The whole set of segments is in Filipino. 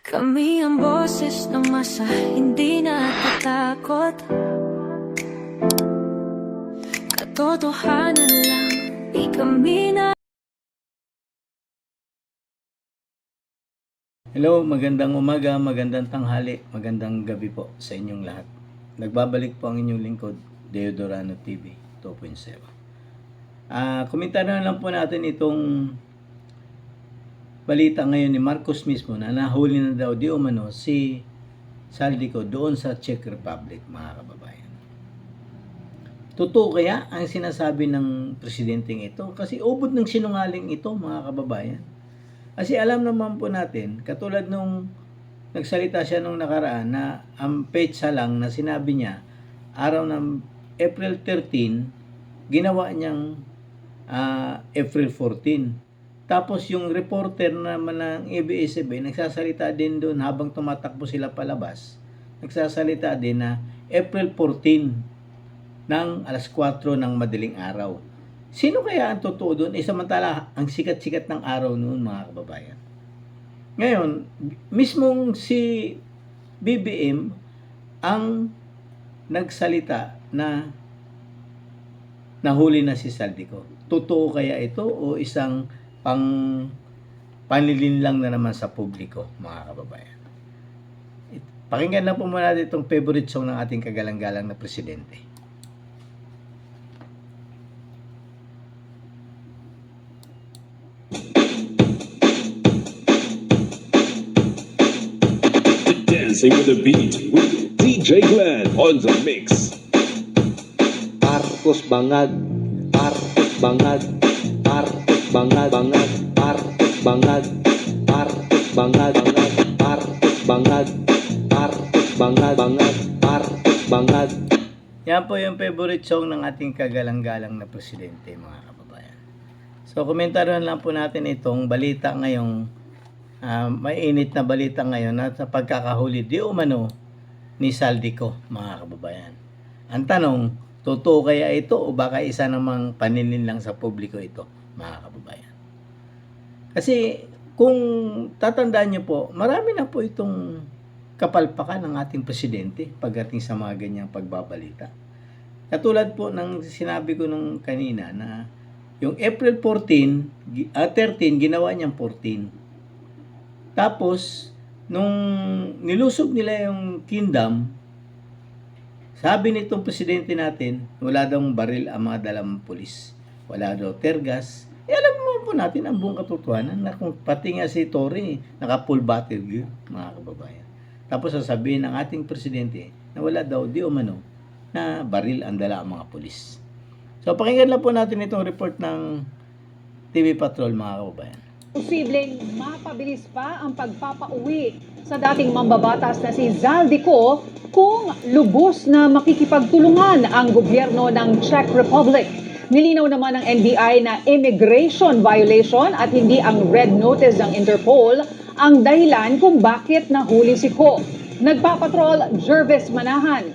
Kami ang boses ng masa, hindi natatakot. Katotohanan lang, di kami na. Hello, magandang umaga, magandang tanghali, magandang gabi po sa inyong lahat. Nagbabalik po ang inyong lingkod, Deodorano TV 2.0. Komentaryo na lang po natin itong balita ngayon ni Marcos mismo na nahuli na daw di umano si Saldico doon sa Czech Republic, mga kababayan. Totoo kaya ang sinasabi ng presidenteng ito? Kasi ubod ng sinungaling ito, mga kababayan. Kasi alam naman po natin, katulad nung nagsalita siya nung nakaraan na ang petsa lang na sinabi niya, araw ng April 13, ginawa niyang April 14. Tapos yung reporter naman ng ABS-CBN, nagsasalita din doon habang tumatakbo sila palabas. Nagsasalita din na April 14 ng alas 4 ng madaling araw. Sino kaya ang totoo doon? Samantala, ang sikat-sikat ng araw noon, mga kababayan. Ngayon, mismong si BBM ang nagsalita na nahuli na si Saldico. Totoo kaya ito o isang panlilin lang na naman sa publiko, mga kababayan? Pakinggan na po muna natin itong favorite song ng ating kagalang-galang na presidente. Dancing with the beat with DJ Glenn on the mix. Marcos bangag, Marcos bangag, Marcos bangag, bangag, Marcos bangag, Marcos bangag, bangag, Marcos bangag, Marcos bangag, bangag, Marcos bangag. Yan po yung favorite song ng ating kagalang-galang na presidente, mga kababayan. So, komentaron lang po natin itong balita ngayong mainit na balita ngayon na sa pagkakahuli di umano ni Saldico, mga kababayan. Ang tanong, totoo kaya ito o baka isa namang paninin lang sa publiko ito, mga kababayan? Kasi kung tatandaan niyo po, marami na po itong kapalpakan ng ating presidente pagdating sa mga ganyang pagbabalita. Katulad po ng sinabi ko nung kanina na yung April 13 ginawa niyang 14. Tapos, nung nilusob nila yung kingdom, sabi nitong presidente natin, wala daw baril ang mga dalang pulis. Wala daw tergas. Alam mo po natin ang buong katotohanan na kung pati nga si Tory, naka-full battle gear, mga kababayan. Tapos sasabihin ng ating presidente na wala daw di umano na baril ang dala ang mga pulis. So, pakinggan lang po natin itong report ng TV Patrol, mga kababayan. Posibleng mapabilis pa ang pagpapauwi sa dating mambabatas na si Saldico kung lubos na makikipagtulungan ang gobyerno ng Czech Republic. Nilinaw naman ng NBI na immigration violation at hindi ang red notice ng Interpol ang dahilan kung bakit nahuli si Ko. Nagpapatrol, Jervis Manahan.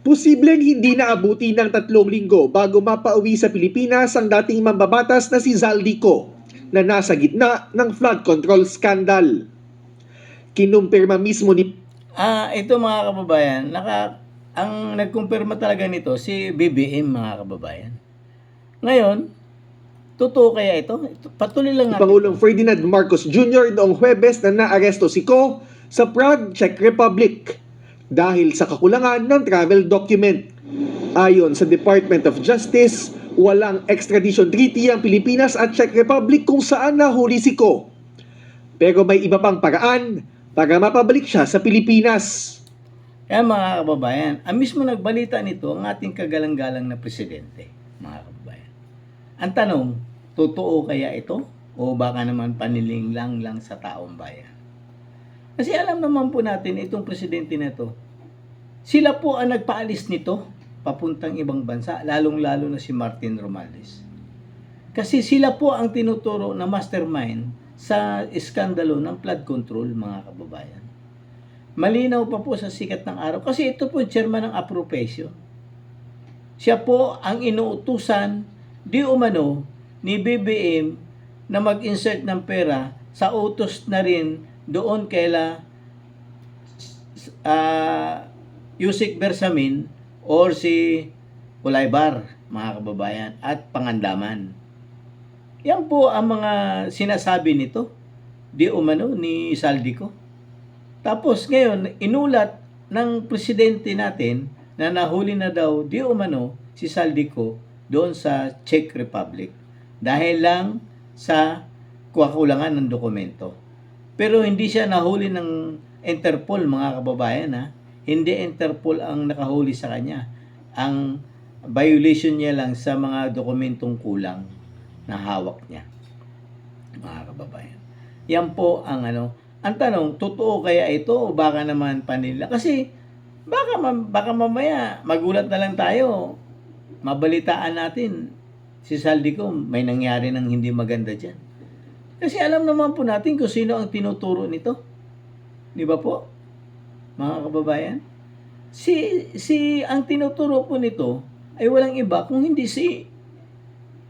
Posibleng hindi naabuti ng 3 linggo bago mapauwi sa Pilipinas ang dating mambabatas na si Saldico na nasa gitna ng flood control scandal. Kinumpirma mismo ni Ito, mga kababayan, ang nagkumpirma talaga nito si BBM, mga kababayan. Ngayon, totoo kaya ito? Patuloy lang natin. Pangulong Ferdinand Marcos Jr. noong Huwebes na naaresto si Ko sa Prague, Czech Republic dahil sa kakulangan ng travel document. Ayon sa Department of Justice, walang extradition treaty ang Pilipinas at Czech Republic kung saan nahuli si Ko. Pero may iba pang paraan para mapabalik siya sa Pilipinas. Kaya, mga kababayan, ang mismo nagbalita nito ang ating kagalang-galang na presidente, mga kababayan. Ang tanong, totoo kaya ito? O baka naman paniling lang sa taong bayan? Kasi alam naman po natin itong presidente na ito, sila po ang nagpaalis nito papuntang ibang bansa, lalong-lalo na si Martin Romualdez. Kasi sila po ang tinuturo na mastermind sa iskandalo ng flood control, mga kababayan. Malinaw pa po sa sikat ng araw kasi ito po chairman ng appropriation. Siya po ang inuutusan di umano ni BBM na mag-insert ng pera sa utos na rin doon kaila Yusek Bersamin or si Ulaybar, mga kababayan, at Pangandaman. Yan po ang mga sinasabi nito, di umano, ni Saldico. Tapos ngayon, inulat ng presidente natin na nahuli na daw, di umano, si Saldico doon sa Czech Republic dahil lang sa kakulangan ng dokumento. Pero hindi siya nahuli ng Interpol, mga kababayan, ha? Hindi Interpol ang nakahuli sa kanya. Ang violation niya lang sa mga dokumentong kulang na hawak niya, mga kababayan. Yan po ang ano. Ang tanong, totoo kaya ito o baka naman panila? Kasi baka mamaya magulat na lang tayo. Mabalitaan natin si Saldico may nangyari ng hindi maganda dyan. Kasi alam naman po natin kung sino ang tinuturo nito. Di ba po, mga kababayan? Si ang tinuturo po nito ay walang iba kung hindi si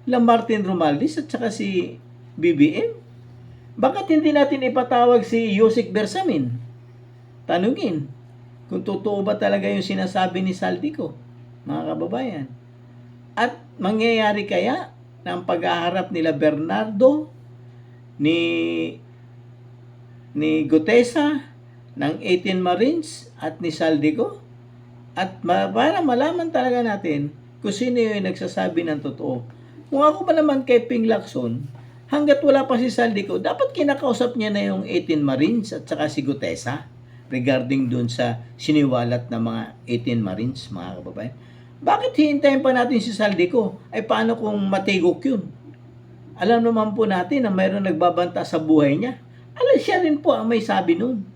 Lamartine Romualdez at saka si BBM. Bakit hindi natin ipatawag si Yusek Bersamin? Tanungin kung totoo ba talaga yung sinasabi ni Saldico, mga kababayan. At mangyayari kaya ng pag-aharap nila Bernardo, ni Gutesa, ng 18 Marines at ni Saldico? At para malaman talaga natin kung sino yung nagsasabi ng totoo. Kung ako ba naman kay Ping Lacson, hanggat wala pa si Saldico, dapat kinakausap niya na yung 18 Marines at saka si Gutesa regarding dun sa siniwalat na mga 18 Marines, mga kababayan. Bakit hihintayin pa natin si Saldico? Ay paano kung matigok yun? Alam naman po natin na mayroon nagbabanta sa buhay niya. Siya rin po ang may sabi nun,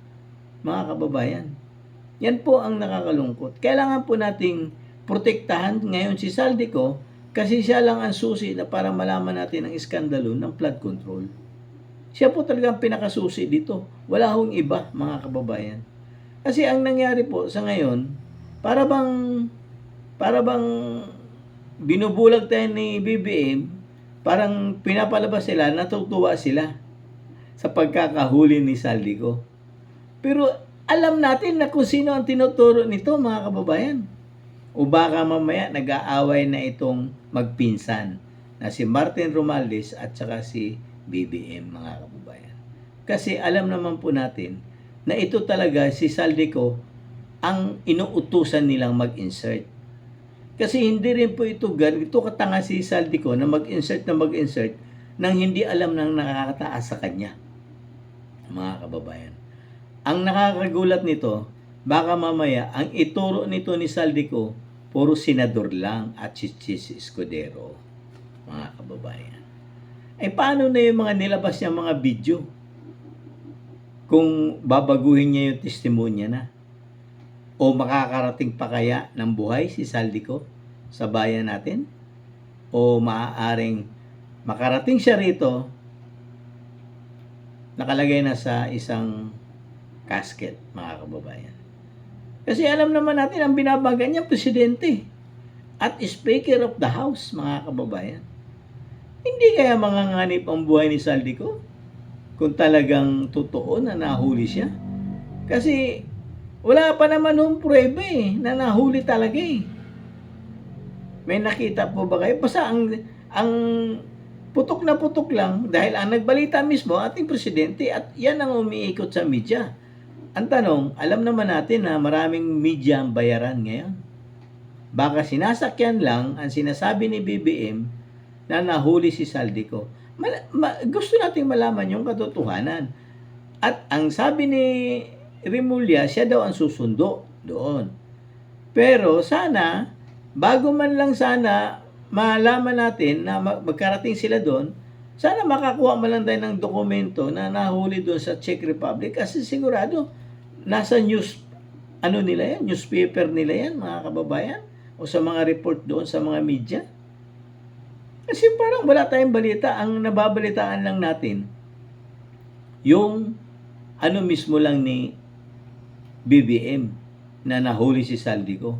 mga kababayan. Yan po ang nakakalungkot. Kailangan po nating protektahan ngayon si Saldico kasi siya lang ang susi na para malaman natin ang iskandalo ng flood control. Siya po talagang pinakasusi dito. Wala hong iba, mga kababayan. Kasi ang nangyari po sa ngayon, para bang binubulag tayo ni BBM, parang pinapalabas sila, natutuwa sila sa pagkakahuli ni Saldico. Pero alam natin na kung sino ang tinuturo nito, mga kababayan. O baka mamaya nag-aaway na itong magpinsan na si Martin Romualdez at saka si BBM, mga kababayan. Kasi alam naman po natin na ito talaga si Saldico ang inuutusan nilang mag-insert. Kasi hindi rin po ito katanga si Saldico na mag-insert nang hindi alam ng nakakataas sa kanya, mga kababayan. Ang nakakagulat nito, baka mamaya ang ituro nito ni Saldico puro senador lang at si Escudero, mga kababayan. Paano na yung mga nilabas niya mga video? Kung babaguhin niya yung testimonya na? O makakarating pa kaya ng buhay si Saldico sa bayan natin? O maaaring makarating siya rito, nakalagay na sa isang casket, mga kababayan. Kasi alam naman natin ang binabaga niya, presidente at Speaker of the House, mga kababayan. Hindi kaya manganganib ang buhay ni Saldico kung talagang totoo na nahuli siya? Kasi wala pa naman yung prueba na nahuli talaga May nakita po ba kayo? Basta ang putok na putok lang dahil ang nagbalita mismo ating presidente at yan ang umiikot sa media. Ang tanong, alam naman natin na maraming media ang bayaran ngayon. Baka sinasakyan lang ang sinasabi ni BBM na nahuli si Saldico. Gusto nating malaman yung katotohanan. At ang sabi ni Remulla, siya daw ang susundo doon. Pero sana, bago man lang sana malaman natin na magkarating sila doon, sana makakuha man lang tayo ng dokumento na nahuli doon sa Czech Republic kasi sigurado nasa newspaper nila yan, mga kababayan, o sa mga report doon sa mga media. Kasi parang wala tayong balita, ang nababalitaan lang natin yung mismo lang ni BBM na nahuli si Saldico.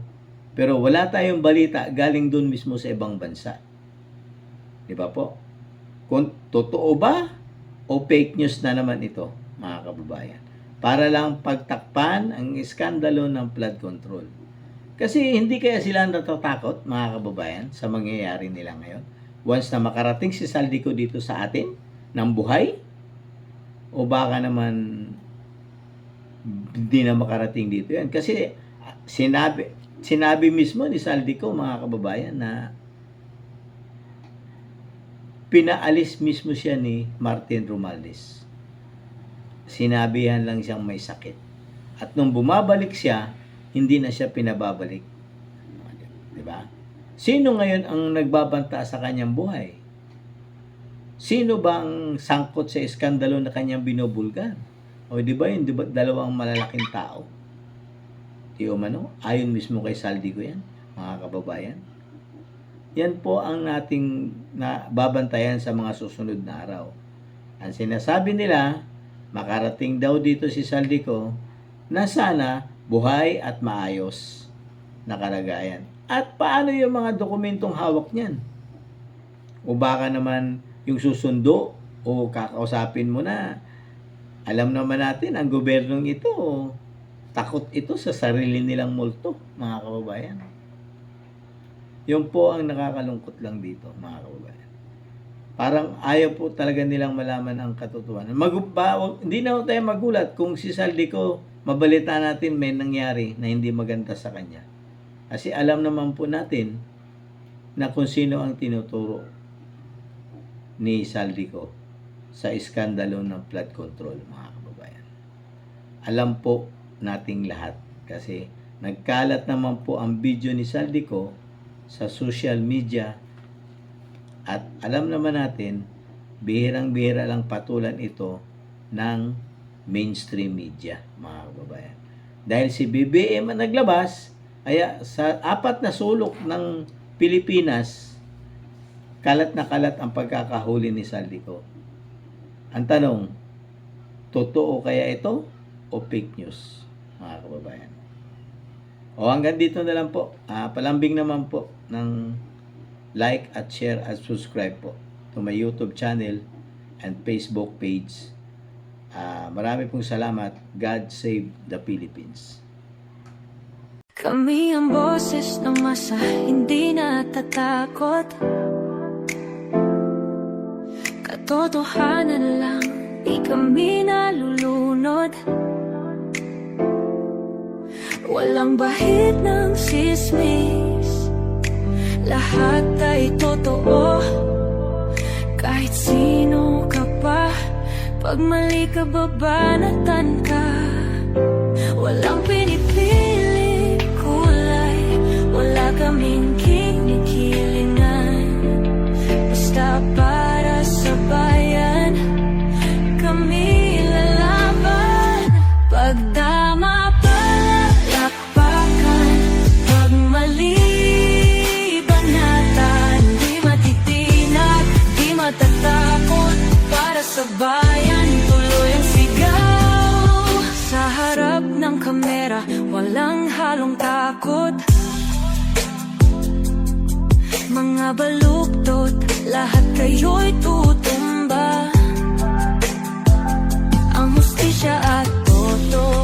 Pero wala tayong balita galing doon mismo sa ibang bansa. Di ba po? Kung totoo ba o o fake news na naman ito, mga kababayan, para lang pagtakpan ang iskandalo ng flood control. Kasi hindi kaya sila natatakot, mga kababayan, sa mangyayari nila ngayon? Once na makarating si Saldico dito sa atin, ng buhay? O baka naman hindi na makarating dito yan? Kasi sinabi mismo ni Saldico, mga kababayan, na pinaalis mismo siya ni Martin Romualdez. Sinabihan lang siyang may sakit. At nung bumabalik siya, hindi na siya pinababalik. Diba? Sino ngayon ang nagbabanta sa kanyang buhay? Sino ba ang sangkot sa iskandalo na kanyang binubulgan? O di ba yung dalawang malalaking tao? Di umano? Ayon mismo kay Saldico yan, mga kababayan. Yan po ang nating babantayan sa mga susunod na araw. Ang sinasabi nila, makarating daw dito si Saldico na sana buhay at maayos na kalagayan. At paano yung mga dokumentong hawak niyan? O baka naman yung susundo o kakausapin mo na, alam naman natin ang gobernong ito, takot ito sa sarili nilang multo, mga kababayan. Yun po ang nakakalungkot lang dito, mga kababayan. Parang ayaw po talaga nilang malaman ang katotohanan. Hindi na tayo magulat kung si Saldico, mabalita natin may nangyari na hindi maganda sa kanya. Kasi alam naman po natin na kung sino ang tinuturo ni Saldico sa iskandalo ng flood control, mga kababayan. Alam po nating lahat kasi nagkalat naman po ang video ni Saldico sa social media at alam naman natin bihirang-bihira lang patulan ito ng mainstream media, mga kababayan. Dahil si BBM ang naglabas, kaya sa 4 na sulok ng Pilipinas, kalat na kalat ang pagkakahuli ni Saldico. Ang tanong, totoo kaya ito o fake news, mga kababayan? O hanggang dito na lang po. Palambing naman po ng like at share at subscribe po to my YouTube channel and Facebook page. Marami pong salamat. God save the Philippines. Kami ang boses ng masa, hindi natatakot. Katotohanan lang, di kami nalulunod. Walang bahid ng sismis, lahat ay totoo. Kahit sino ka pa, pag mali ka babanatan ka. Walang pinipili kulay, wala kaming kinikilingan. Basta para sa bayan, kami lalaban. Pagtama palakpakan, pag mali banatan. Di matitinag, di matatakot, para sa bayan tuloy ang sigaw. Sa harap ng kamera, walang halong takot. Mga baluktot, lahat kayo'y tutumba. Ang hustisya at totoo